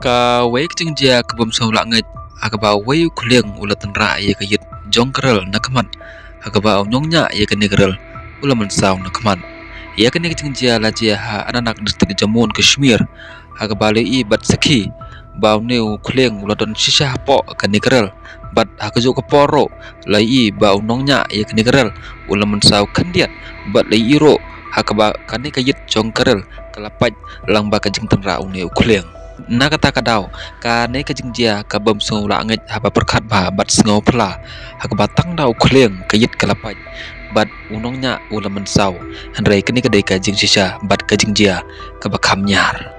Ka wei jing jia ka Mynsaw la Ngeit akaba wei Khlieng ula Tynrah ye ka yit jongkrel nakman akaba Nong nya ye ka nigrel ula Mynsaw nakman ye ka nig jing jia la jia ha ananak district Jammun Kashmir akaba le I bat sakhi baw neu Khlieng ula don shisha po ka nigrel bat hakajo ka poro la I baw Nong nya ye ka nigrel ula Mynsaw kandiat bat le I ro hakaba kani ka yit jongkrel kalapaj lang ba ka jing Tynrah neu Khlieng nakata kadaw ka ne ka jingjia ka Mynsaw la Ngeit haba perkhat ba bat sngaw phla hakba tang daw Khlieng ka yit kalapaj bat unong nya ula Mynsaw hanrei kani ka dei ka jing shisha bat ka jingjia ka bakham nyar